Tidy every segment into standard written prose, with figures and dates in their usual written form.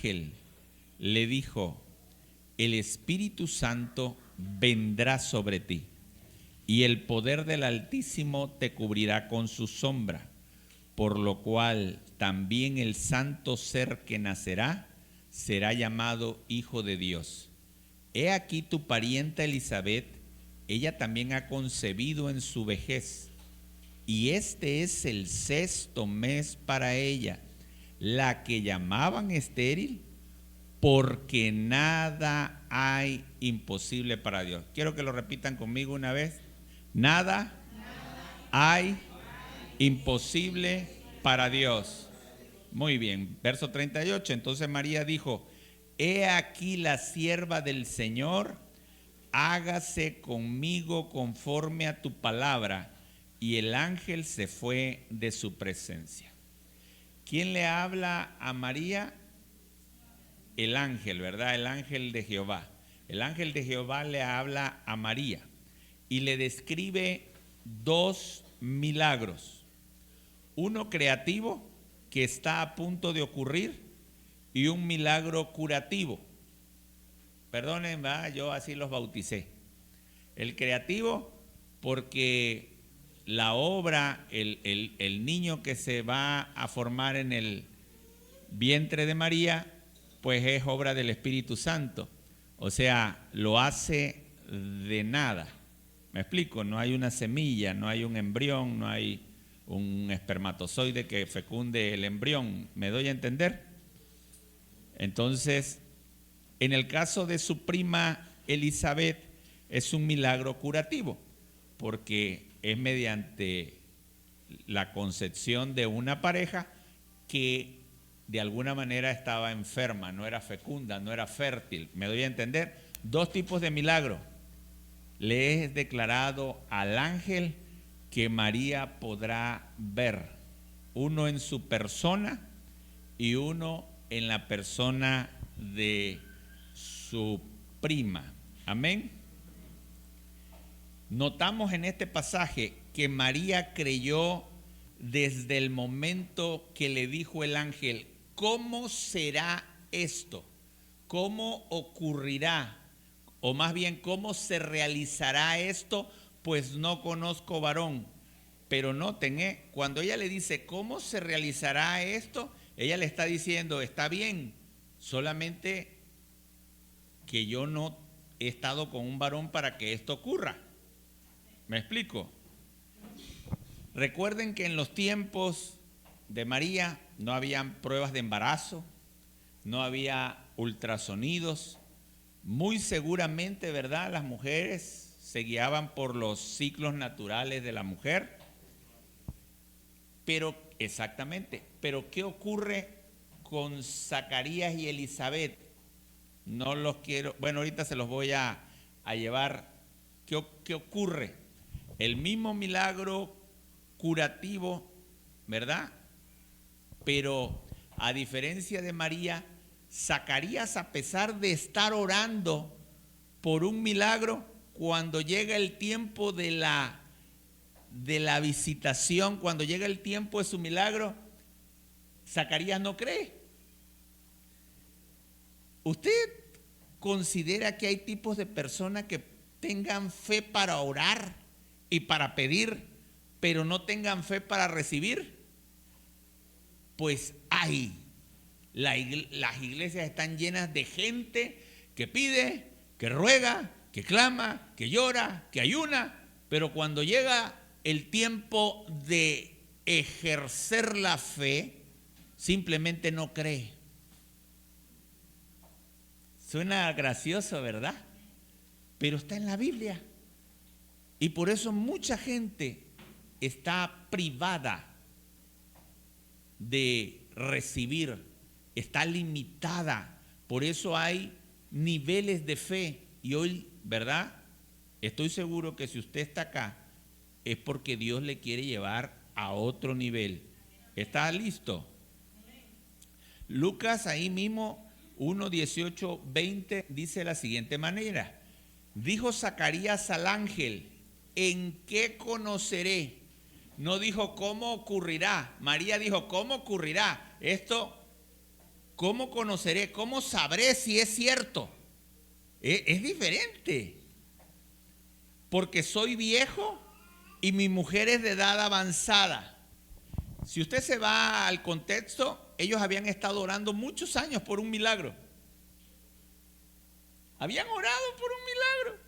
ángel le dijo: el Espíritu Santo vendrá sobre ti, y el poder del Altísimo te cubrirá con su sombra, por lo cual también el santo ser que nacerá será llamado Hijo de Dios. He aquí tu parienta Elizabeth, ella también ha concebido en su vejez, y este es el 6º mes para ella, la que llamaban estéril, porque nada hay imposible para Dios. Quiero que lo repitan conmigo una vez. Nada hay imposible para Dios. Muy bien, verso 38. Entonces María dijo: he aquí la sierva del Señor, hágase conmigo conforme a tu palabra. Y el ángel se fue de su presencia. ¿Quién le habla a María? El ángel, ¿verdad? El ángel de Jehová. El ángel de Jehová le habla a María y le describe 2 milagros. Uno creativo que está a punto de ocurrir y un milagro curativo. Perdonen, ¿verdad? Yo así los bauticé. El creativo porque la obra, el niño que se va a formar en el vientre de María, pues es obra del Espíritu Santo. O sea, lo hace de nada. ¿Me explico? No hay una semilla, no hay un embrión, no hay un espermatozoide que fecunde el embrión. ¿Me doy a entender? Entonces, en el caso de su prima Elizabeth, es un milagro curativo, porque es mediante la concepción de una pareja que de alguna manera estaba enferma, no era fecunda, no era fértil. ¿Me doy a entender? 2 tipos de milagro. Le es declarado al ángel que María podrá ver, uno en su persona y uno en la persona de su prima. Amén. Notamos en este pasaje que María creyó desde el momento que le dijo el ángel: ¿cómo será esto? ¿Cómo ocurrirá? O más bien, ¿cómo se realizará esto? Pues no conozco varón. Pero noten, cuando ella le dice ¿cómo se realizará esto? Ella le está diciendo: está bien, solamente que yo no he estado con un varón para que esto ocurra. ¿Me explico? Recuerden que en los tiempos de María no habían pruebas de embarazo, no había ultrasonidos. Muy seguramente, ¿verdad?, las mujeres se guiaban por los ciclos naturales de la mujer. Pero, exactamente, pero ¿qué ocurre con Zacarías y Elizabeth? No los quiero, bueno, ahorita se los voy a llevar. ¿Qué ocurre? El mismo milagro curativo, ¿verdad? Pero a diferencia de María, Zacarías, a pesar de estar orando por un milagro, cuando llega el tiempo de la visitación, cuando llega el tiempo de su milagro, Zacarías no cree. ¿Usted considera que hay tipos de personas que tengan fe para orar y para pedir, pero no tengan fe para recibir? Pues hay. Las iglesias están llenas de gente que pide, que ruega, que clama, que llora, que ayuna, pero cuando llega el tiempo de ejercer la fe, simplemente no cree. Suena gracioso, ¿verdad? Pero está en la Biblia. Y por eso mucha gente está privada de recibir, está limitada. Por eso hay niveles de fe. Y hoy, ¿verdad? Estoy seguro que si usted está acá, es porque Dios le quiere llevar a otro nivel. ¿Está listo? Lucas ahí mismo 1, 18, 20 dice de la siguiente manera: dijo Zacarías al ángel: ¿en qué conoceré? No dijo cómo ocurrirá. María dijo: ¿cómo ocurrirá? Esto ¿Cómo conoceré? ¿Cómo sabré si es cierto? Es diferente. Porque soy viejo y mi mujer es de edad avanzada. Si usted se va al contexto, ellos habían estado orando muchos años por un milagro. Habían orado por un milagro.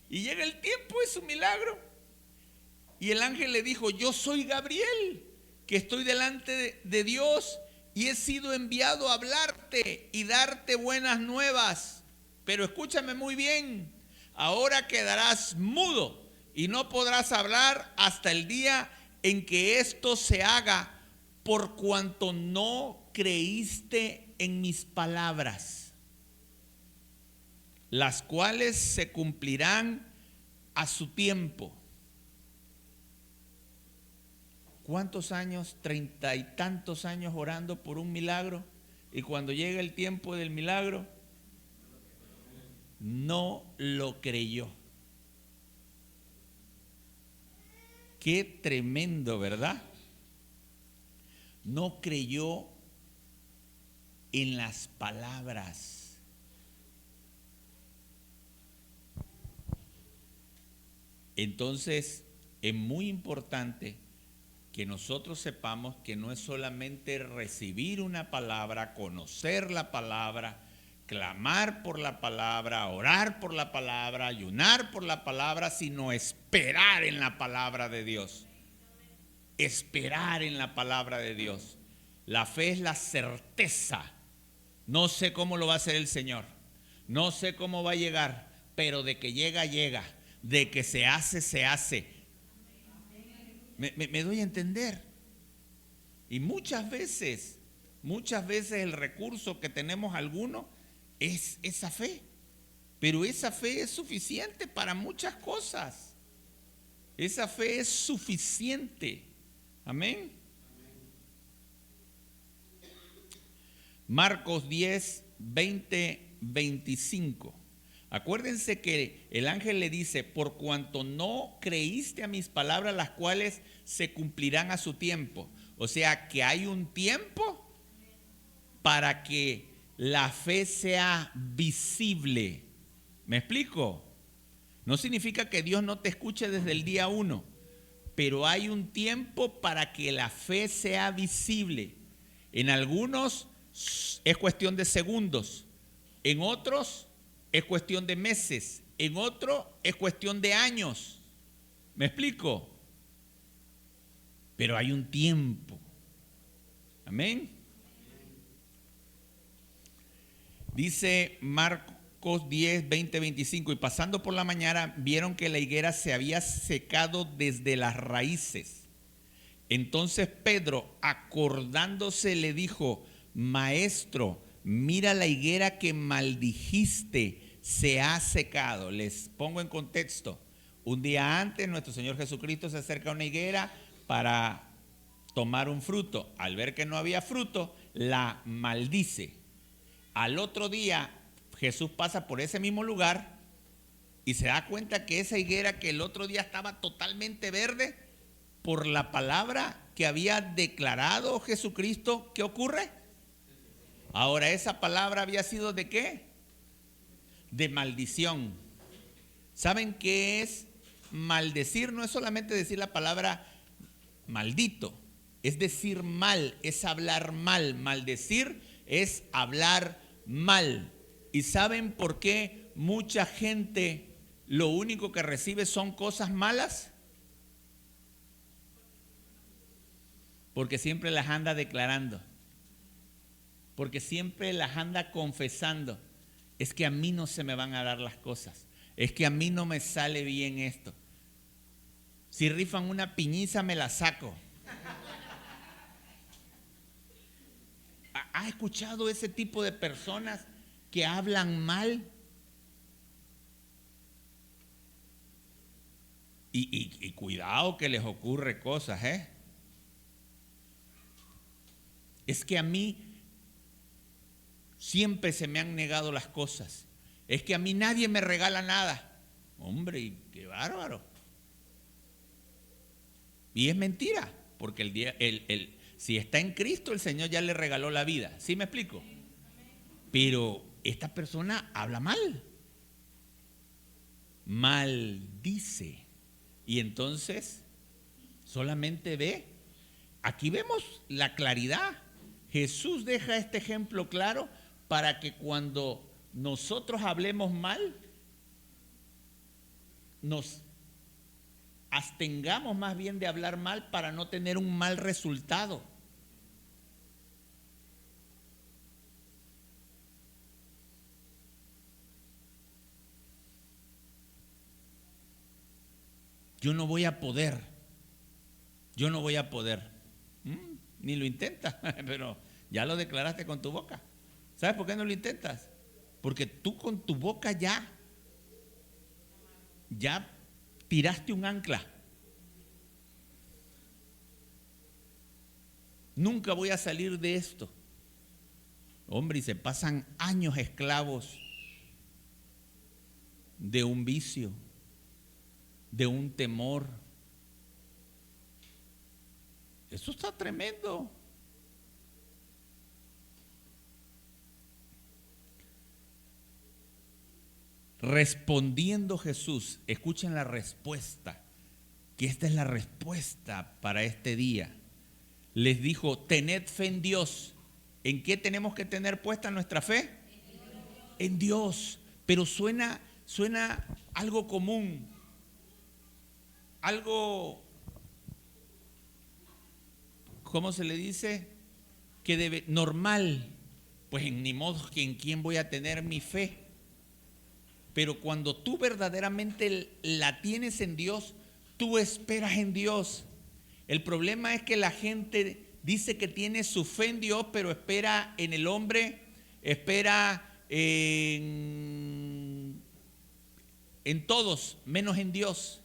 Y llega el tiempo de su milagro. Y el ángel le dijo: yo soy Gabriel, que estoy delante de Dios y he sido enviado a hablarte y darte buenas nuevas. Pero escúchame muy bien, ahora quedarás mudo y no podrás hablar hasta el día en que esto se haga, por cuanto no creíste en mis palabras, las cuales se cumplirán a su tiempo. ¿Cuántos años? 30 y tantos años orando por un milagro, y cuando llega el tiempo del milagro, no lo creyó. Qué tremendo, ¿verdad? No creyó en las palabras. Entonces, es muy importante que nosotros sepamos que no es solamente recibir una palabra, conocer la palabra, clamar por la palabra, orar por la palabra, ayunar por la palabra, sino esperar en la palabra de Dios. Esperar en la palabra de Dios. La fe es la certeza. No sé cómo lo va a hacer el Señor, no sé cómo va a llegar, pero de que llega, llega. De que se hace, se hace. Me doy a entender. Y muchas veces el recurso que tenemos algunos es esa fe. Pero esa fe es suficiente para muchas cosas. Esa fe es suficiente. Amén. Marcos 10, 20, 25. Acuérdense que el ángel le dice: por cuanto no creíste a mis palabras, las cuales se cumplirán a su tiempo. O sea que hay un tiempo para que la fe sea visible. ¿Me explico? No significa que Dios no te escuche desde el día 1, pero hay un tiempo para que la fe sea visible. En algunos es cuestión de segundos, en otros es cuestión de meses, en otro es cuestión de años. ¿Me explico? Pero hay un tiempo. Amén. Dice Marcos 10, 20, 25: y pasando por la mañana vieron que la higuera se había secado desde las raíces. Entonces Pedro, acordándose, le dijo: Maestro, mira, la higuera que maldijiste se ha secado. Les pongo en contexto. Un día antes nuestro Señor Jesucristo se acerca a una higuera para tomar un fruto. Al ver que no había fruto, la maldice. Al otro día Jesús pasa por ese mismo lugar y se da cuenta que esa higuera que el otro día estaba totalmente verde, por la palabra que había declarado Jesucristo, ¿qué ocurre? Ahora, esa palabra había sido ¿de qué? De maldición. ¿Saben qué es maldecir? No es solamente decir la palabra maldito, es decir mal, es hablar mal. Maldecir es hablar mal. ¿Y saben por qué mucha gente lo único que recibe son cosas malas? Porque siempre las anda declarando, porque siempre las anda confesando. Es que a mí no se me van a dar las cosas, es que a mí no me sale bien esto. Si rifan una piñiza me la saco. ¿Ha escuchado ese tipo de personas que hablan mal? Y cuidado que les ocurre cosas, ¿eh? Es que a mí siempre se me han negado las cosas. Es que a mí nadie me regala nada. Hombre, qué bárbaro. Y es mentira, porque Si está en Cristo, el Señor ya le regaló la vida. ¿Sí me explico? Pero esta persona habla mal. Maldice. Y entonces solamente ve. Aquí vemos la claridad. Jesús deja este ejemplo claro para que cuando nosotros hablemos mal, nos abstengamos más bien de hablar mal para no tener un mal resultado. Yo no voy a poder. Ni lo intentas, pero ya lo declaraste con tu boca. ¿Sabes por qué no lo intentas? Porque tú con tu boca ya tiraste un ancla. Nunca voy a salir de esto. Hombre, y se pasan años esclavos de un vicio, de un temor. Eso está tremendo. Respondiendo Jesús, escuchen la respuesta, que esta es la respuesta para este día. Les dijo, tened fe en Dios. ¿En qué tenemos que tener puesta nuestra fe? En Dios. Pero suena algo común, algo, ¿cómo se le dice? Que debe, normal. Pues ni modo que en quién voy a tener mi fe. Pero cuando tú verdaderamente la tienes en Dios, tú esperas en Dios. El problema es que la gente dice que tiene su fe en Dios, pero espera en el hombre, espera en todos, menos en Dios.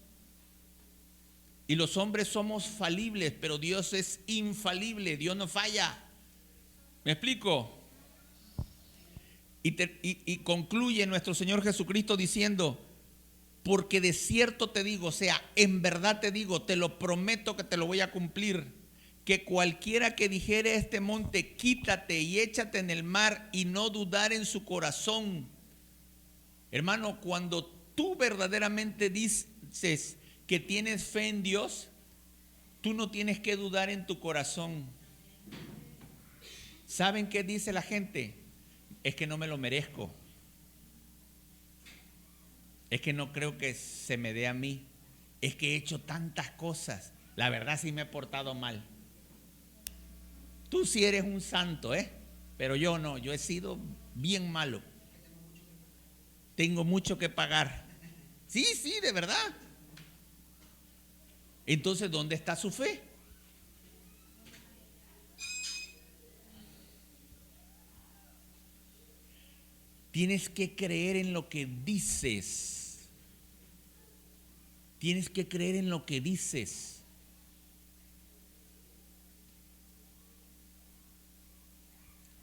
Y los hombres somos falibles, pero Dios es infalible, Dios no falla. ¿Me explico? Y concluye nuestro Señor Jesucristo diciendo, porque de cierto te digo, o sea, en verdad te digo, te lo prometo que te lo voy a cumplir, que cualquiera que dijere a este monte, quítate y échate en el mar, y no dudar en su corazón. Hermano, cuando tú verdaderamente dices que tienes fe en Dios, tú no tienes que dudar en tu corazón. ¿Saben qué dice la gente? Es que no me lo merezco. Es que no creo que se me dé a mí. Es que he hecho tantas cosas. La verdad sí me he portado mal. Tú sí eres un santo, pero yo no, yo he sido bien malo. Tengo mucho que pagar. Sí, de verdad. Entonces, ¿dónde está su fe? Tienes que creer en lo que dices. Tienes que creer en lo que dices.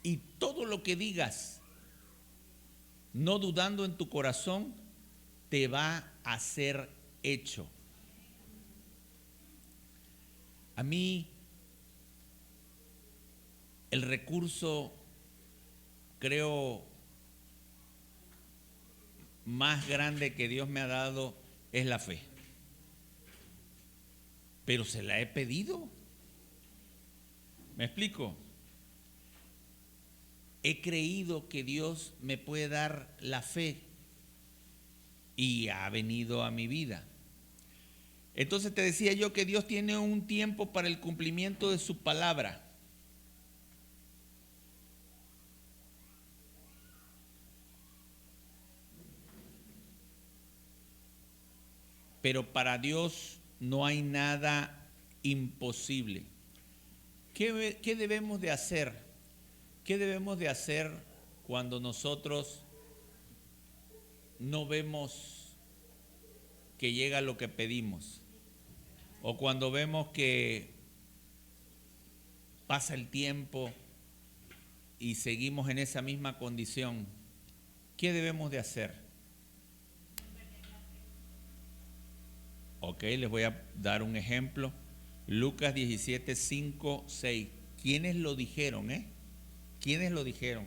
Y todo lo que digas, no dudando en tu corazón, te va a ser hecho. A mí, el recurso, creo, más grande que Dios me ha dado es la fe. Pero se la he pedido. ¿Me explico? He creído que Dios me puede dar la fe y ha venido a mi vida. Entonces te decía yo que Dios tiene un tiempo para el cumplimiento de su palabra. Pero para Dios no hay nada imposible. ¿Qué debemos de hacer? ¿Qué debemos de hacer cuando nosotros no vemos que llega lo que pedimos? O cuando vemos que pasa el tiempo y seguimos en esa misma condición. ¿Qué debemos de hacer? Ok, les voy a dar un ejemplo. Lucas 17, 5, 6. ¿quiénes lo dijeron? ¿Quiénes lo dijeron?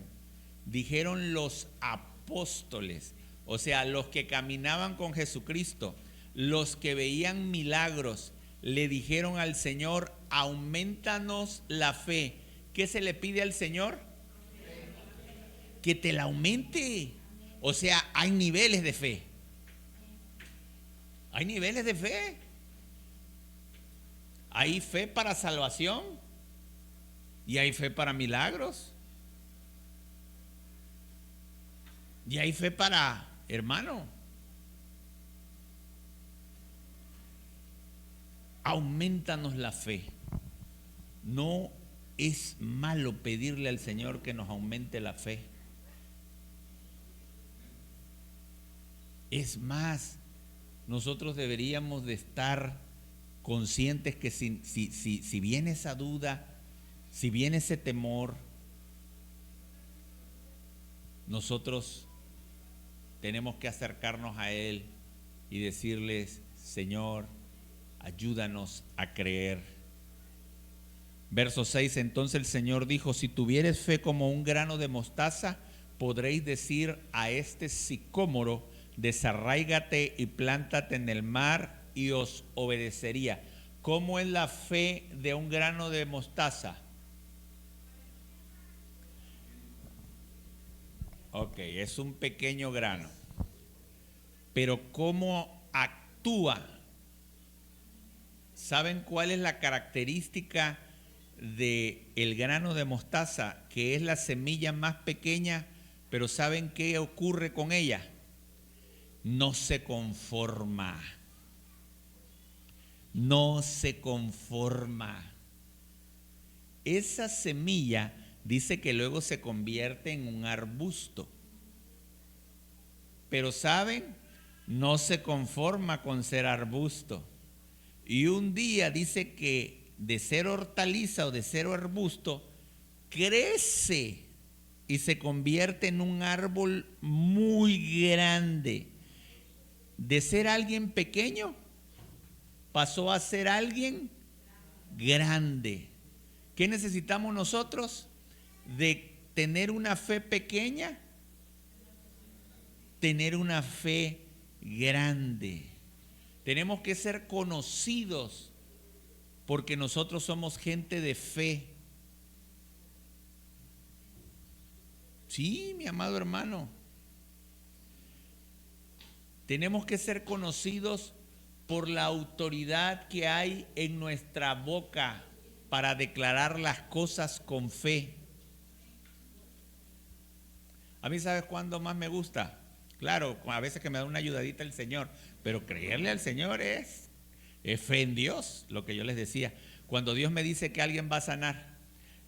Dijeron los apóstoles, o sea, los que caminaban con Jesucristo, los que veían milagros, le dijeron al Señor, aumentanos la fe. ¿Qué se le pide al Señor? Que te la aumente. O sea, hay niveles de fe. Hay niveles de fe. Hay fe para salvación y hay fe para milagros. Y hay fe para, hermano, aumentanos la fe. No es malo pedirle al Señor que nos aumente la fe. Es más, nosotros deberíamos de estar conscientes que si viene esa duda, si viene ese temor, nosotros tenemos que acercarnos a Él y decirles, Señor, ayúdanos a creer. Verso 6, entonces el Señor dijo, si tuvieres fe como un grano de mostaza, podréis decir a este sicómoro, desarráigate y plántate en el mar, y os obedecería. ¿Cómo es la fe de un grano de mostaza? Ok, es un pequeño grano. Pero ¿cómo actúa? ¿Saben cuál es la característica del grano de mostaza? Que es la semilla más pequeña, pero ¿saben qué ocurre con ella? No se conforma. No se conforma. Esa semilla dice que luego se convierte en un arbusto. Pero ¿saben? No se conforma con ser arbusto. Y un día dice que de ser hortaliza o de ser arbusto, crece y se convierte en un árbol muy grande. De ser alguien pequeño, pasó a ser alguien grande. ¿Qué necesitamos nosotros? De tener una fe pequeña, tener una fe grande. Tenemos que ser conocidos porque nosotros somos gente de fe. Sí, mi amado hermano. Tenemos que ser conocidos por la autoridad que hay en nuestra boca para declarar las cosas con fe. A mí, ¿sabes cuándo más me gusta? Claro, a veces que me da una ayudadita el Señor, pero creerle al Señor es fe en Dios, lo que yo les decía. Cuando Dios me dice que alguien va a sanar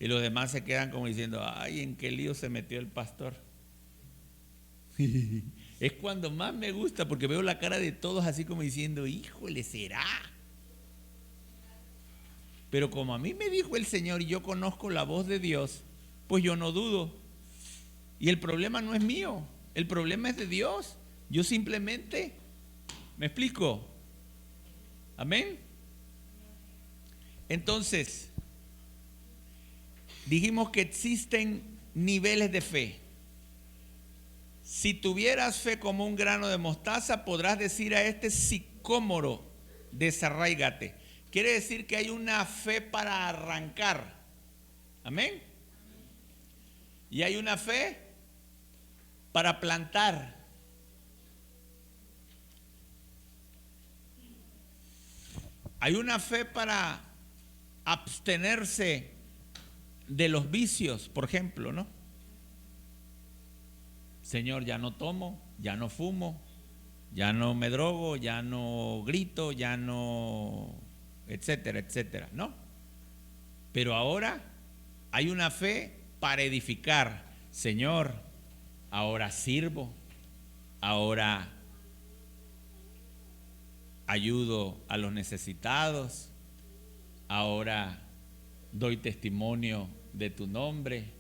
y los demás se quedan como diciendo, ay, ¿en qué lío se metió el pastor? Es cuando más me gusta porque veo la cara de todos así como diciendo, híjole, ¿será? Pero como a mí me dijo el Señor y yo conozco la voz de Dios, pues yo no dudo. Y el problema no es mío, el problema es de Dios. Yo simplemente, ¿me explico? Amén. Entonces, dijimos que existen niveles de fe. Si tuvieras fe como un grano de mostaza, podrás decir a este sicómoro, desarráigate. Quiere decir que hay una fe para arrancar. Amén. Y hay una fe para plantar. Hay una fe para abstenerse de los vicios, por ejemplo, ¿no? Señor, ya no tomo, ya no fumo, ya no me drogo, ya no grito, ya no, etcétera, etcétera, ¿no? Pero ahora hay una fe para edificar. Señor, ahora sirvo, ahora ayudo a los necesitados, ahora doy testimonio de tu nombre,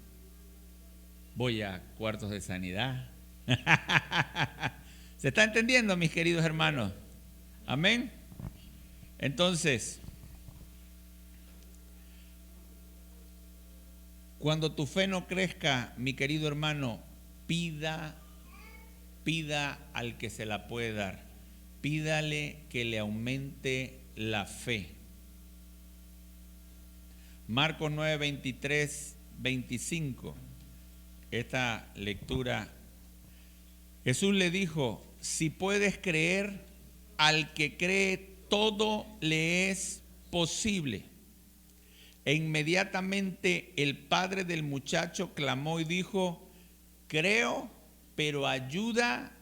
voy a cuartos de sanidad. ¿Se está entendiendo, mis queridos hermanos? Amén. Entonces, Cuando tu fe no crezca, mi querido hermano, pida al que se la puede dar. Pídale que le aumente la fe. Marcos 9, 23, 25. Esta lectura. Jesús le dijo, si puedes creer, al que cree todo le es posible. E inmediatamente el padre del muchacho clamó y dijo, creo, pero ayuda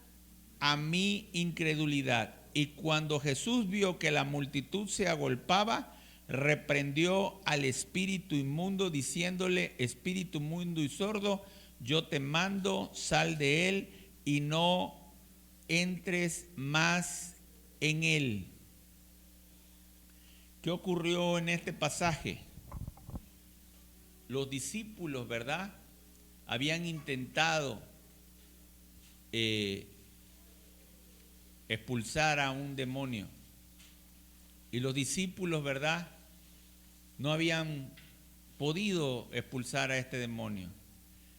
a mi incredulidad. Y cuando Jesús vio que la multitud se agolpaba, reprendió al espíritu inmundo, diciéndole, espíritu inmundo y sordo, yo te mando, sal de él y no entres más en él. ¿Qué ocurrió en este pasaje? Los discípulos, ¿verdad?, habían intentado expulsar a un demonio. Y los discípulos, ¿verdad?, no habían podido expulsar a este demonio.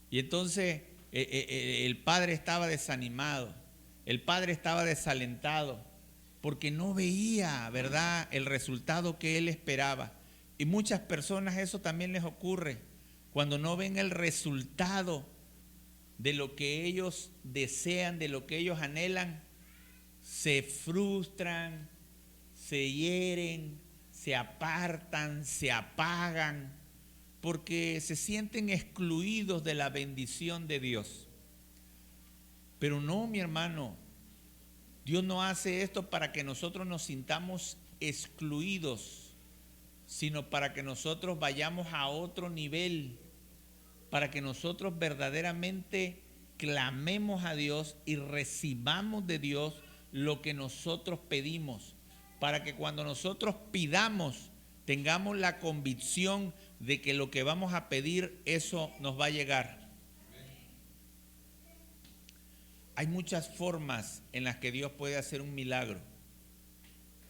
Y entonces el padre estaba desanimado, el padre estaba desalentado, porque no veía, ¿verdad?, el resultado que él esperaba. Y muchas personas eso también les ocurre, cuando no ven el resultado de lo que ellos desean, de lo que ellos anhelan, se frustran, se hieren, se apartan, se apagan, porque se sienten excluidos de la bendición de Dios. Pero no, mi hermano, Dios no hace esto para que nosotros nos sintamos excluidos, sino para que nosotros vayamos a otro nivel, para que nosotros verdaderamente clamemos a Dios y recibamos de Dios lo que nosotros pedimos, para que cuando nosotros pidamos tengamos la convicción de que lo que vamos a pedir, eso nos va a llegar. Hay muchas formas en las que Dios puede hacer un milagro.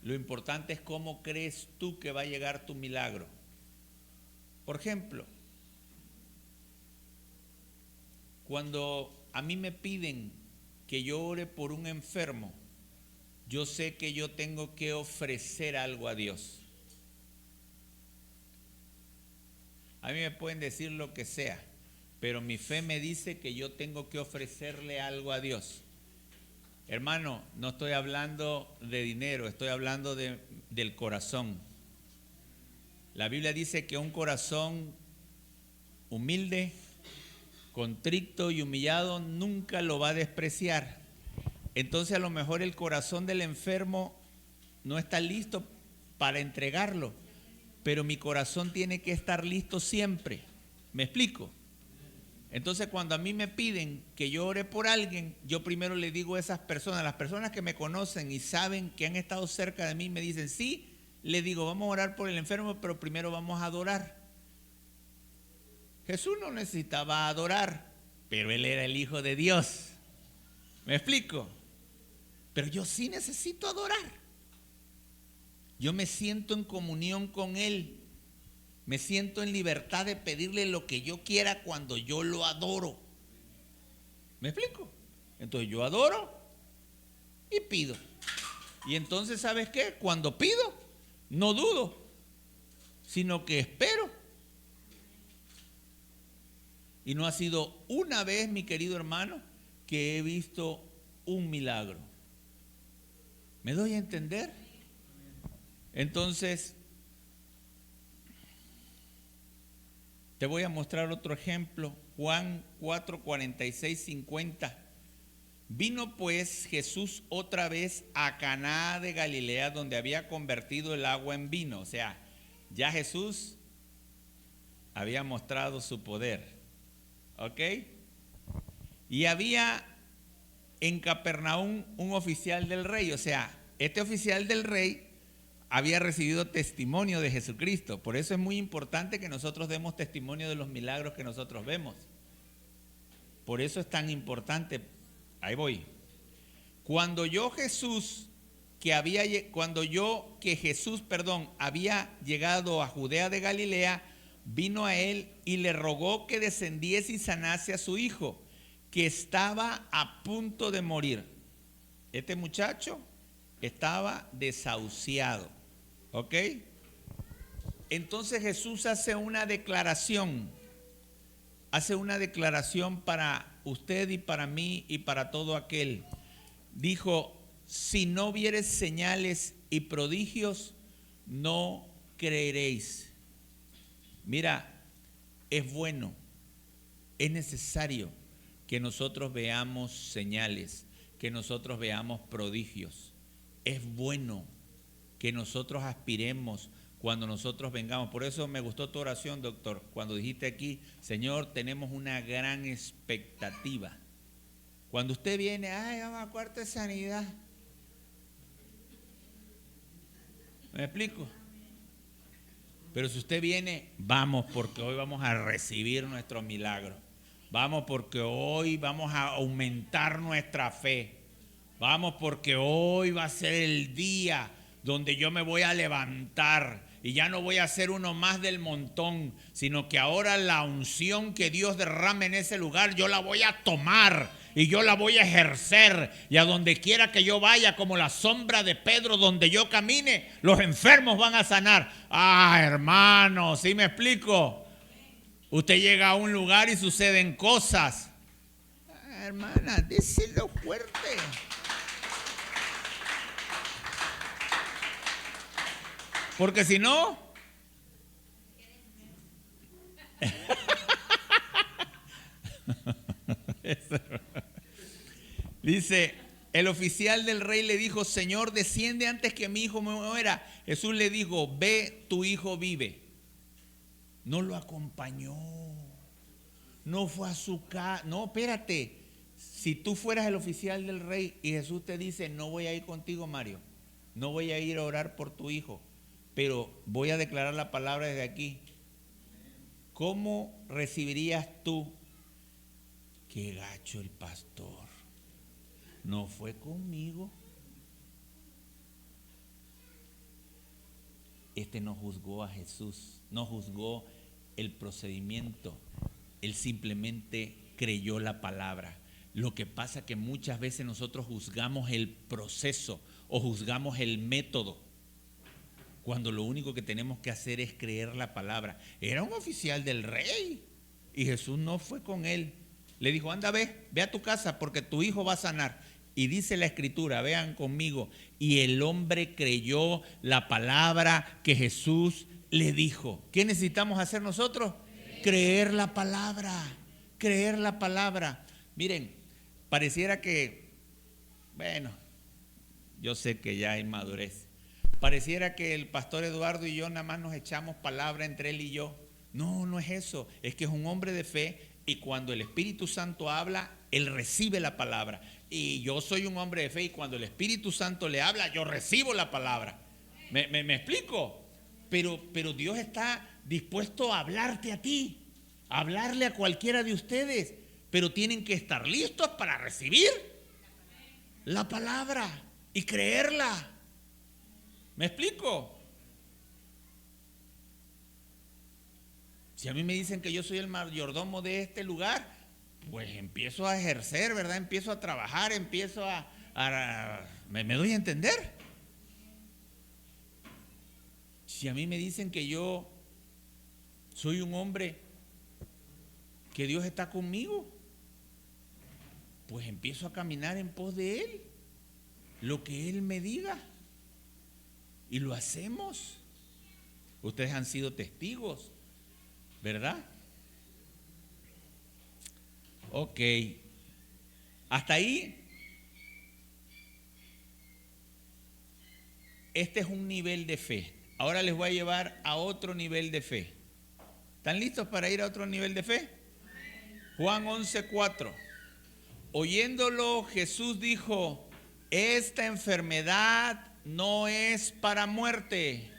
Lo importante es cómo crees tú que va a llegar tu milagro. Por ejemplo, cuando a mí me piden que yo ore por un enfermo, yo sé que yo tengo que ofrecer algo a Dios. A mí me pueden decir lo que sea, pero mi fe me dice que yo tengo que ofrecerle algo a Dios. Hermano, no estoy hablando de dinero, estoy hablando del corazón. La Biblia dice que un corazón humilde, contrito y humillado nunca lo va a despreciar. Entonces a lo mejor el corazón del enfermo no está listo para entregarlo, pero mi corazón tiene que estar listo siempre. ¿Me explico? Entonces cuando a mí me piden que yo ore por alguien, yo primero le digo a esas personas, las personas que me conocen y saben que han estado cerca de mí, me dicen, sí, le digo, vamos a orar por el enfermo, pero primero vamos a adorar. Jesús no necesitaba adorar, pero él era el Hijo de Dios. ¿Me explico? Pero yo sí necesito adorar. Yo me siento en comunión con Él. Me siento en libertad de pedirle lo que yo quiera cuando yo lo adoro. ¿Me explico? Entonces yo adoro y pido. Y entonces, ¿sabes qué? Cuando pido, no dudo, sino que espero. Y no ha sido una vez, mi querido hermano, que he visto un milagro. ¿Me doy a entender? Entonces, te voy a mostrar otro ejemplo. Juan 4, 46, 50. Vino pues Jesús otra vez a Caná de Galilea, donde había convertido el agua en vino. O sea, ya Jesús había mostrado su poder. ¿Ok? Y había en Capernaum un oficial del rey. O sea, este oficial del rey había recibido testimonio de Jesucristo. Por eso es muy importante que nosotros demos testimonio de los milagros que nosotros vemos. Por eso es tan importante. Ahí voy. Cuando Jesús había llegado a Judea de Galilea, vino a él y le rogó que descendiese y sanase a su hijo, que estaba a punto de morir. Este muchacho estaba desahuciado, ¿ok? Entonces Jesús hace una declaración para usted y para mí y para todo aquel. Dijo, si no vieres señales y prodigios, no creeréis. Mira, es bueno, es necesario que nosotros veamos señales, que nosotros veamos prodigios. Es bueno que nosotros aspiremos cuando nosotros vengamos. Por eso me gustó tu oración, doctor, cuando dijiste aquí, Señor, tenemos una gran expectativa. Cuando usted viene, ay, vamos a cuarto de sanidad. ¿Me explico? Pero si usted viene, vamos, porque hoy vamos a recibir nuestro milagro. Vamos, porque hoy vamos a aumentar nuestra fe. Vamos, porque hoy va a ser el día donde yo me voy a levantar y ya no voy a ser uno más del montón, sino que ahora la unción que Dios derrame en ese lugar, yo la voy a tomar y yo la voy a ejercer. Y a donde quiera que yo vaya, como la sombra de Pedro, donde yo camine, los enfermos van a sanar. Ah, hermano, ¿sí me explico? Usted llega a un lugar y suceden cosas. Ah, hermana, díselo fuerte. Porque si no, dice, el oficial del rey le dijo, Señor, desciende antes que mi hijo me muera. Jesús le dijo, ve, tu hijo vive. No lo acompañó, no fue a su casa. No, espérate, si tú fueras el oficial del rey y Jesús te dice, no voy a ir contigo, Mario, no voy a ir a orar por tu hijo, pero voy a declarar la palabra desde aquí. ¿Cómo recibirías tú? Qué gacho el pastor, no fue conmigo. Este no juzgó a Jesús, no juzgó el procedimiento, él simplemente creyó la palabra. Lo que pasa es que muchas veces nosotros juzgamos el proceso o juzgamos el método, cuando lo único que tenemos que hacer es creer la palabra. Era un oficial del rey y Jesús no fue con él. Le dijo, anda, ve a tu casa porque tu hijo va a sanar. Y dice la escritura, vean conmigo, y el hombre creyó la palabra que Jesús le dijo. ¿Qué necesitamos hacer nosotros? Creer la palabra, creer la palabra. Miren, pareciera que, bueno, yo sé que ya hay madurez. Pareciera que el pastor Eduardo y yo nada más nos echamos palabra entre él y yo. No, no es eso. Es que es un hombre de fe y cuando el Espíritu Santo habla, él recibe la palabra. Y yo soy un hombre de fe y cuando el Espíritu Santo le habla, yo recibo la palabra. ¿Me explico? Pero Dios está dispuesto a hablarte a ti, a hablarle a cualquiera de ustedes. Pero tienen que estar listos para recibir la palabra y creerla. ¿Me explico? Si a mí me dicen que yo soy el mayordomo de este lugar, pues empiezo a ejercer, ¿verdad? Empiezo a trabajar, empiezo ¿me doy a entender? Si a mí me dicen que yo soy un hombre, que Dios está conmigo, pues empiezo a caminar en pos de Él, lo que Él me diga. Y lo hacemos. Ustedes han sido testigos, ¿verdad? Ok. Hasta ahí. Este es un nivel de fe. Ahora les voy a llevar a otro nivel de fe. ¿Están listos para ir a otro nivel de fe? Juan 11:4. Oyéndolo, Jesús dijo, esta enfermedad no es para muerte,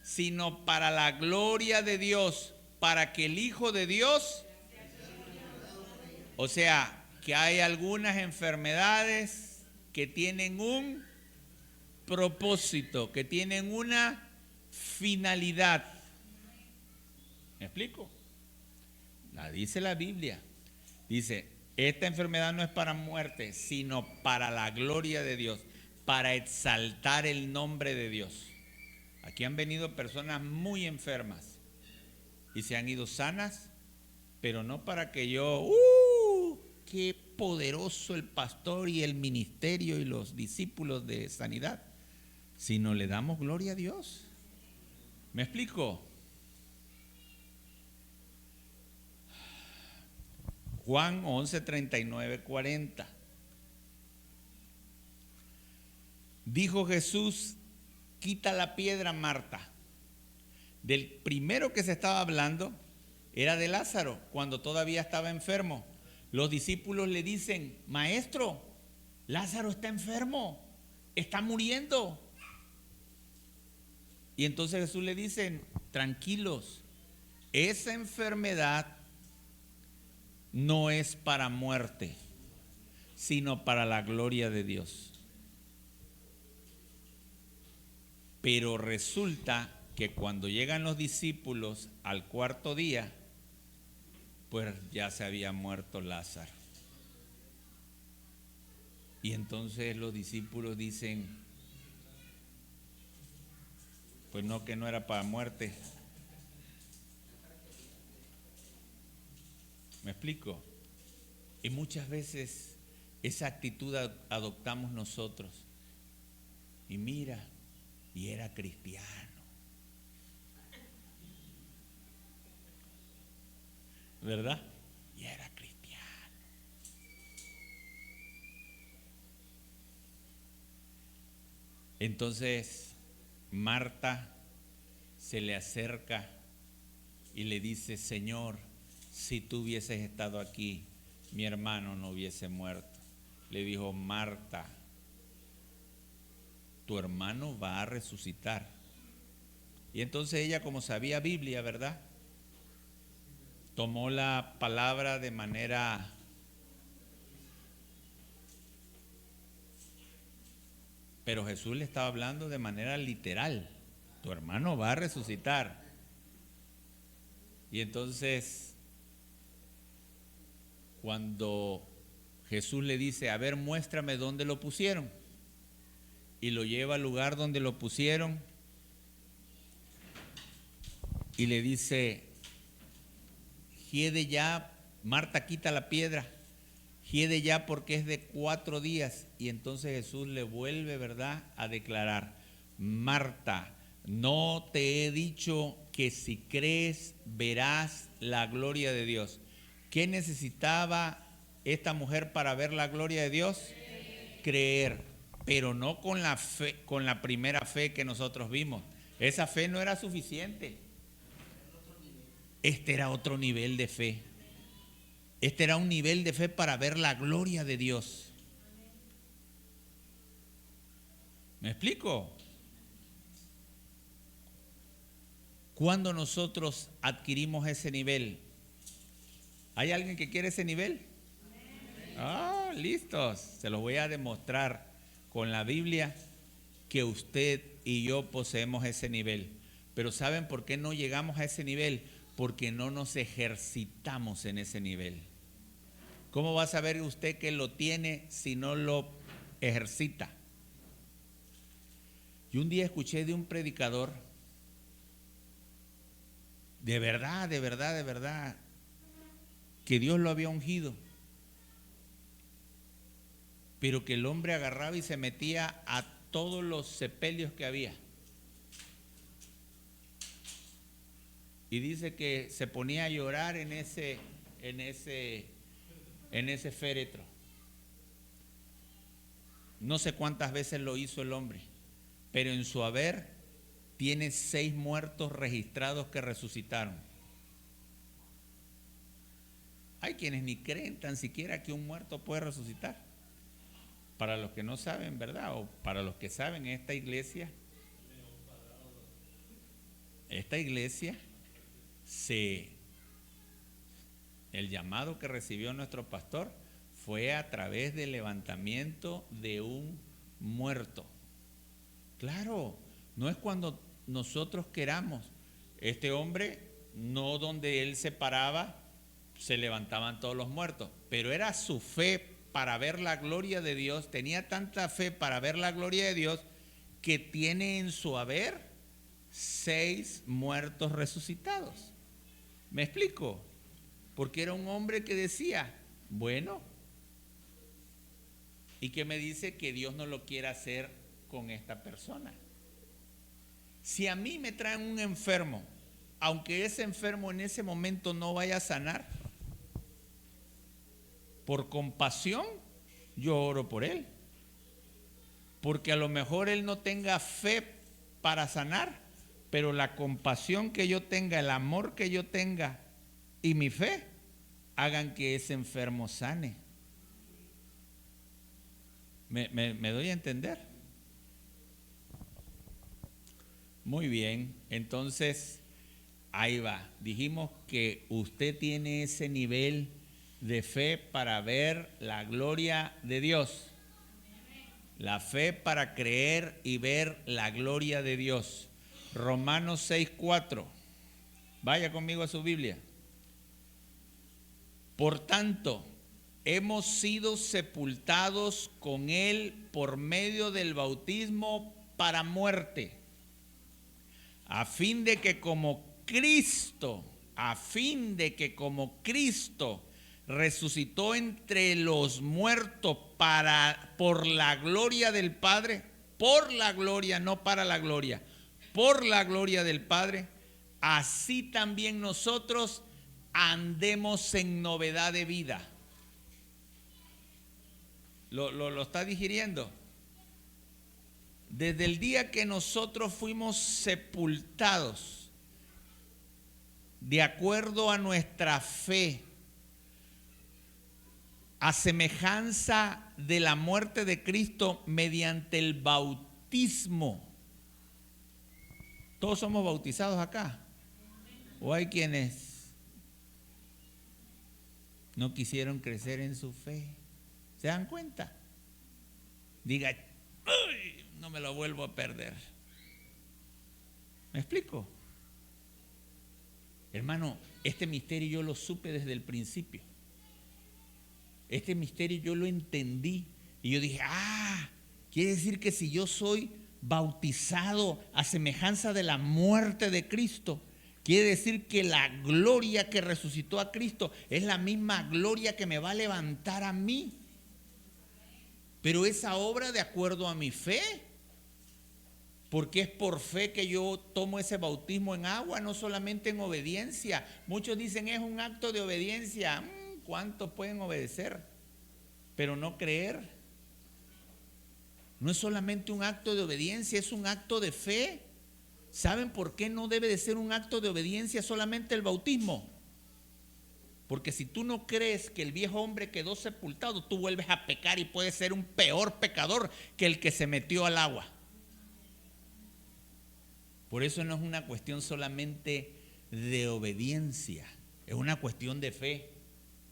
sino para la gloria de Dios, para que el Hijo de Dios, o sea, que hay algunas enfermedades que tienen un propósito, que tienen una finalidad. ¿Me explico? La dice la Biblia. Dice, esta enfermedad no es para muerte, sino para la gloria de Dios, para exaltar el nombre de Dios. Aquí han venido personas muy enfermas y se han ido sanas, pero no para que yo, qué poderoso el pastor y el ministerio y los discípulos de sanidad, sino le damos gloria a Dios. ¿Me explico? Juan 11, 39, 40. Dijo Jesús, quita la piedra, Marta. Del primero que se estaba hablando era de Lázaro, cuando todavía estaba enfermo. Los discípulos le dicen, maestro, Lázaro está enfermo, está muriendo. Y entonces Jesús le dice, tranquilos, esa enfermedad no es para muerte, sino para la gloria de Dios. Pero resulta que cuando llegan los discípulos al cuarto día, pues ya se había muerto Lázaro. Y entonces los discípulos dicen, pues no, que no era para muerte. ¿Me explico? Y muchas veces esa actitud adoptamos nosotros. Y mira, y era cristiano. ¿Verdad? Y era cristiano. Entonces Marta se le acerca y le dice, Señor, si tú hubieses estado aquí, mi hermano no hubiese muerto. Le dijo, Marta, tu hermano va a resucitar. Y entonces ella, como sabía Biblia, ¿verdad?, tomó la palabra de manera pero Jesús le estaba hablando de manera literal. Tu hermano va a resucitar. Y entonces, cuando Jesús le dice, a ver, muéstrame dónde lo pusieron, y lo lleva al lugar donde lo pusieron, y le dice, hiede ya, Marta, quita la piedra, hiede ya porque es de 4 días. Y entonces Jesús le vuelve, ¿verdad?, a declarar, Marta, no te he dicho que si crees verás la gloria de Dios. ¿Qué necesitaba esta mujer para ver la gloria de Dios? Creer, pero no con la fe, con la primera fe que nosotros vimos. Esa fe no era suficiente. Este era otro nivel de fe. Este era un nivel de fe para ver la gloria de Dios. ¿Me explico? Cuando nosotros adquirimos ese nivel, ¿hay alguien que quiere ese nivel? Ah, listos. Se los voy a demostrar con la Biblia que usted y yo poseemos ese nivel. Pero ¿saben por qué no llegamos a ese nivel? Porque no nos ejercitamos en ese nivel. ¿Cómo va a saber usted que lo tiene si no lo ejercita? Y un día escuché de un predicador, de verdad, que Dios lo había ungido, pero que el hombre agarraba y se metía a todos los sepelios que había. Y dice que se ponía a llorar en ese féretro. No sé cuántas veces lo hizo el hombre, pero en su haber tiene 6 muertos registrados que resucitaron. Hay quienes ni creen tan siquiera que un muerto puede resucitar. Para los que no saben, ¿verdad? O para los que saben, esta iglesia, el llamado que recibió nuestro pastor fue a través del levantamiento de un muerto. Claro, no es cuando nosotros queramos. Este hombre no donde él se paraba, se levantaban todos los muertos, pero era su fe para ver la gloria de Dios, tenía tanta fe para ver la gloria de Dios, que tiene en su haber 6 muertos resucitados. ¿Me explico? Porque era un hombre que decía, bueno, y que me dice que Dios no lo quiere hacer con esta persona. Si a mí me traen un enfermo, aunque ese enfermo en ese momento no vaya a sanar, por compasión yo oro por él, porque a lo mejor él no tenga fe para sanar, pero la compasión que yo tenga, el amor que yo tenga y mi fe hagan que ese enfermo sane. ¿Me doy a entender? Muy bien, entonces ahí va. Dijimos que usted tiene ese nivel de fe para ver la gloria de Dios. La fe para creer y ver la gloria de Dios. Romanos 6:4. Vaya conmigo a su Biblia. Por tanto, hemos sido sepultados con Él por medio del bautismo para muerte, a fin de que como Cristo resucitó entre los muertos por la gloria del Padre, por la gloria, no para la gloria, por la gloria del Padre, así también nosotros andemos en novedad de vida. ¿Lo está digiriendo? Desde el día que nosotros fuimos sepultados, de acuerdo a nuestra fe, a semejanza de la muerte de Cristo mediante el bautismo. ¿Todos somos bautizados acá? ¿O hay quienes no quisieron crecer en su fe? ¿Se dan cuenta? Diga, ¡ay! No me lo vuelvo a perder. ¿Me explico? Hermano, este misterio yo lo supe desde el principio. Este misterio yo lo entendí y yo dije, quiere decir que si yo soy bautizado a semejanza de la muerte de Cristo, quiere decir que la gloria que resucitó a Cristo es la misma gloria que me va a levantar a mí. Pero esa obra de acuerdo a mi fe, porque es por fe que yo tomo ese bautismo en agua, no solamente en obediencia. Muchos dicen es un acto de obediencia. ¿Cuántos pueden obedecer? Pero no creer. No es solamente un acto de obediencia, es un acto de fe. ¿Saben por qué no debe de ser un acto de obediencia solamente el bautismo? Porque si tú no crees que el viejo hombre quedó sepultado, tú vuelves a pecar y puedes ser un peor pecador que el que se metió al agua. Por eso no es una cuestión solamente de obediencia, es una cuestión de fe.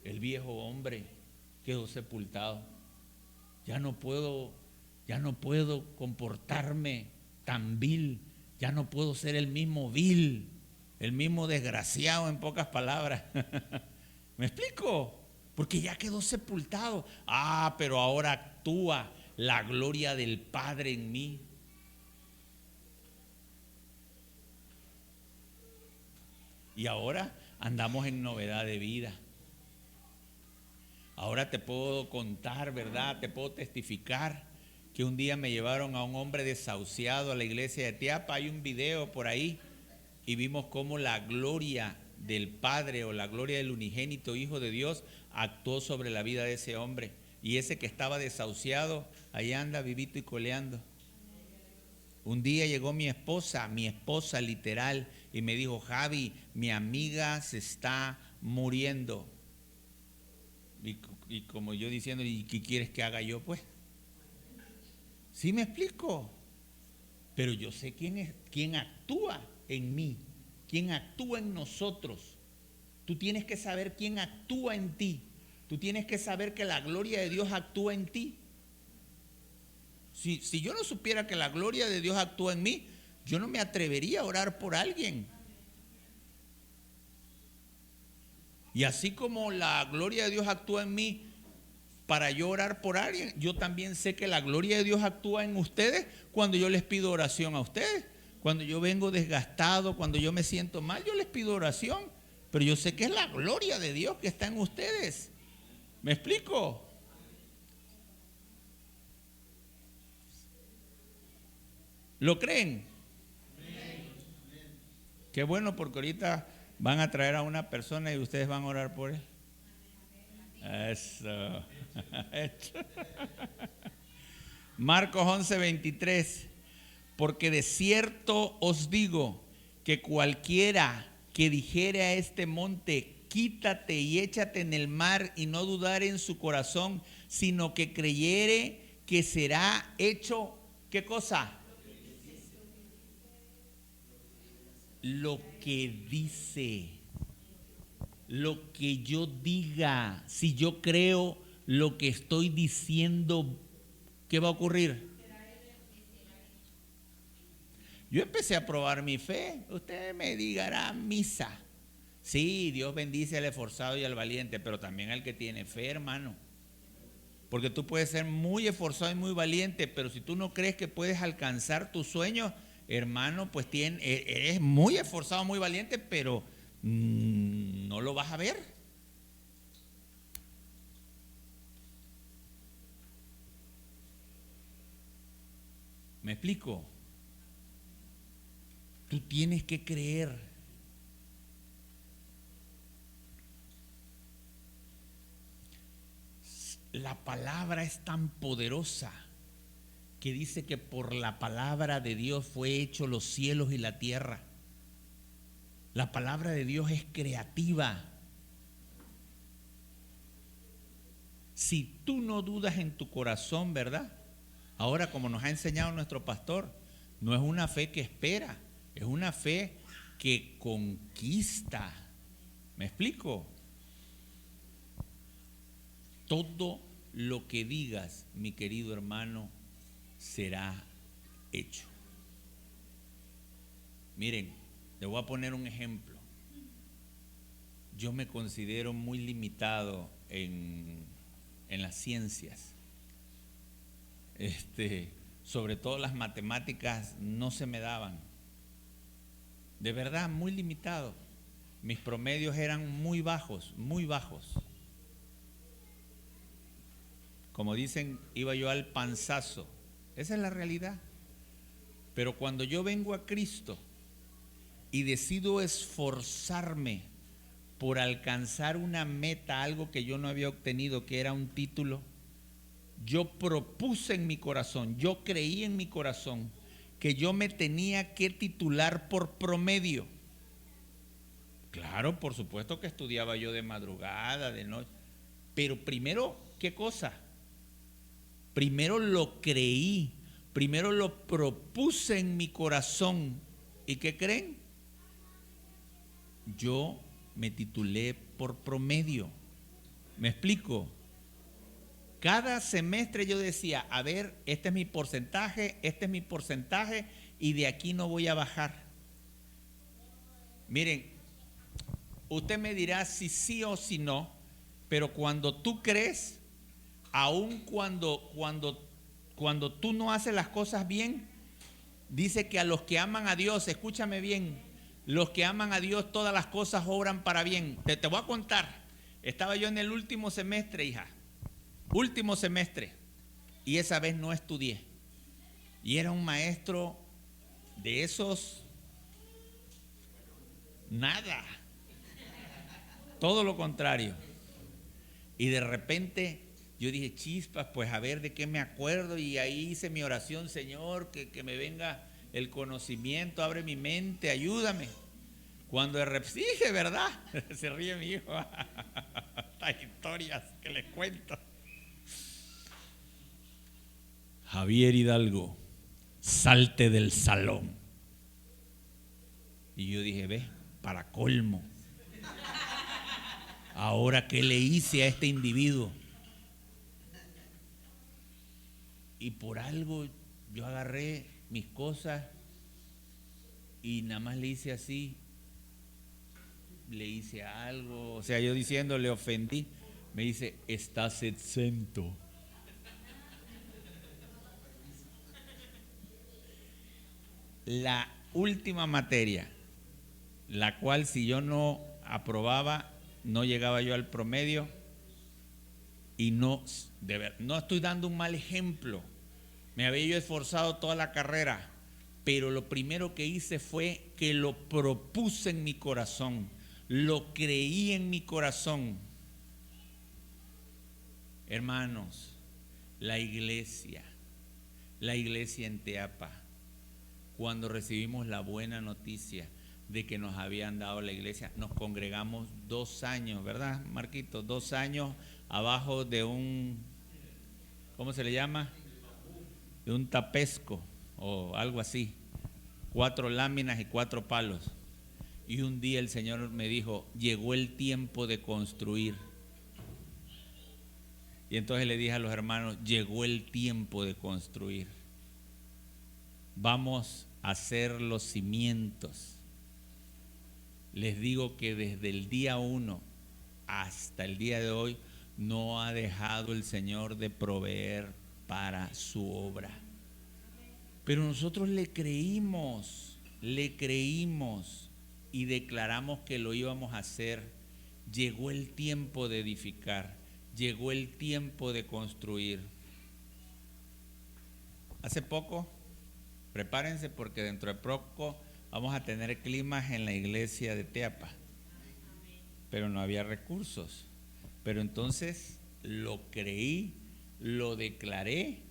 El viejo hombre quedó sepultado. Ya no puedo comportarme tan vil, ya no puedo ser el mismo vil, el mismo desgraciado, en pocas palabras. ¿Me explico? Porque ya quedó sepultado. Pero ahora actúa la gloria del Padre en mí. Y ahora andamos en novedad de vida. Ahora te puedo contar, ¿verdad? Te puedo testificar que un día me llevaron a un hombre desahuciado a la iglesia de Tiapa. Hay un video por ahí y vimos cómo la gloria del Padre o la gloria del unigénito Hijo de Dios actuó sobre la vida de ese hombre. Y ese que estaba desahuciado, ahí anda vivito y coleando. Un día llegó mi esposa literal, y me dijo, Javi, mi amiga se está muriendo. Y como yo diciendo, ¿y qué quieres que haga yo, pues? ¿Sí me explico? Pero yo sé quién actúa en mí, quién actúa en nosotros. Tú tienes que saber quién actúa en ti. Tú tienes que saber que la gloria de Dios actúa en ti. Si yo no supiera que la gloria de Dios actúa en mí, yo no me atrevería a orar por alguien. Y así como la gloria de Dios actúa en mí para yo orar por alguien, yo también sé que la gloria de Dios actúa en ustedes cuando yo les pido oración a ustedes. Cuando yo vengo desgastado, cuando yo me siento mal, yo les pido oración. Pero yo sé que es la gloria de Dios que está en ustedes. ¿Me explico? ¿Lo creen? Qué bueno, porque ahorita van a traer a una persona y ustedes van a orar por él. Eso. Marcos 11:23. Porque de cierto os digo que cualquiera que dijere a este monte, quítate y échate en el mar, y no dudare en su corazón, sino que creyere que será hecho, ¿qué cosa? Lo que dice, lo que yo diga. Si yo creo lo que estoy diciendo, ¿qué va a ocurrir? Yo empecé a probar mi fe. Usted me diga misa. Sí, Dios bendice al esforzado y al valiente, pero también al que tiene fe, hermano. Porque tú puedes ser muy esforzado y muy valiente, pero si tú no crees que puedes alcanzar tus sueños, hermano, pues eres muy esforzado, muy valiente, pero no lo vas a ver. ¿Me explico? Tú tienes que creer. La palabra es tan poderosa que dice que por la palabra de Dios fue hecho los cielos y la tierra. La palabra de Dios es creativa. Si tú no dudas en tu corazón, ¿verdad? Ahora, como nos ha enseñado nuestro pastor, no es una fe que espera, es una fe que conquista. ¿Me explico? Todo lo que digas, mi querido hermano, será hecho. Miren, le voy a poner un ejemplo. Yo me considero muy limitado en las ciencias. Sobre todo las matemáticas no se me daban. De verdad, muy limitado. Mis promedios eran muy bajos, muy bajos. Como dicen, iba yo al panzazo. Esa es la realidad. Pero cuando yo vengo a Cristo y decido esforzarme por alcanzar una meta, algo que yo no había obtenido, que era un título, yo propuse en mi corazón, yo creí en mi corazón que yo me tenía que titular por promedio. Claro, por supuesto que estudiaba yo de madrugada, de noche, pero primero, ¿qué cosa? Primero lo creí, primero lo propuse en mi corazón. ¿Y qué creen? Yo me titulé por promedio. ¿Me explico? Cada semestre yo decía, a ver, este es mi porcentaje, y de aquí no voy a bajar. Miren, usted me dirá si sí o si no, pero cuando tú crees, aun cuando tú no haces las cosas bien, dice que a los que aman a Dios, escúchame bien, los que aman a Dios, todas las cosas obran para bien. Te voy a contar, estaba yo en el último semestre, hija, último semestre, y esa vez no estudié. Y era un maestro de esos, nada, todo lo contrario. Y de repente yo dije, chispas, pues a ver de qué me acuerdo, y ahí hice mi oración, Señor, que me venga el conocimiento, abre mi mente, ayúdame. Cuando de repente, dije, ¿verdad? Se ríe mi hijo. Estas historias que les cuento. Javier Hidalgo, salte del salón. Y yo dije, ve, para colmo. Ahora, ¿qué le hice a este individuo? Y por algo yo agarré mis cosas y nada más le hice así. le hice algo, o sea, yo diciendo le ofendí, me dice, estás exento. La última materia, la cual si yo no aprobaba, no llegaba yo al promedio, y no estoy dando un mal ejemplo. Me había yo esforzado toda la carrera, pero lo primero que hice fue que lo propuse en mi corazón, lo creí en mi corazón. Hermanos, la iglesia en Teapa, cuando recibimos la buena noticia de que nos habían dado la iglesia, nos congregamos 2 años, ¿verdad, Marquito? 2 años abajo de un, ¿cómo se le llama? De un tapesco o algo así, 4 láminas y 4 palos. Y un día el Señor me dijo, llegó el tiempo de construir. Y entonces le dije a los hermanos, llegó el tiempo de construir. Vamos a hacer los cimientos. Les digo que desde el día 1 hasta el día de hoy no ha dejado el Señor de proveer para su obra. Pero nosotros le creímos y declaramos que lo íbamos a hacer. Llegó el tiempo de edificar, llegó el tiempo de construir. Hace poco, prepárense porque dentro de poco vamos a tener climas en la iglesia de Teapa, pero no había recursos. Pero entonces lo creí, lo declaré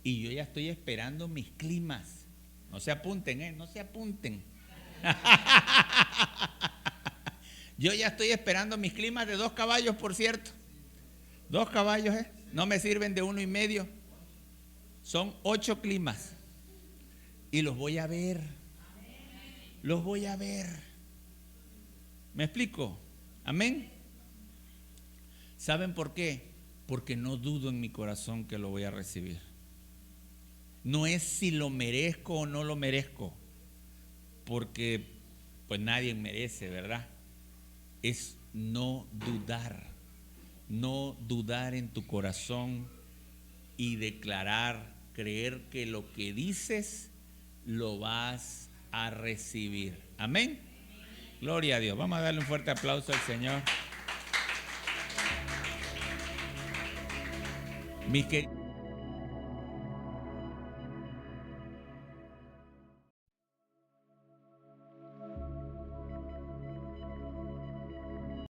y yo ya estoy esperando mis climas. No se apunten, no se apunten. Yo ya estoy esperando mis climas de 2 caballos, por cierto. 2 caballos, no me sirven de 1,5. Son 8 climas. Y los voy a ver. Los voy a ver. ¿Me explico? Amén. ¿Saben por qué? Porque no dudo en mi corazón que lo voy a recibir. No es si lo merezco o no lo merezco, porque pues nadie merece, ¿verdad? Es no dudar en tu corazón y declarar, creer que lo que dices lo vas a recibir. Amén. Gloria a Dios. Vamos a darle un fuerte aplauso al Señor. Mis queridos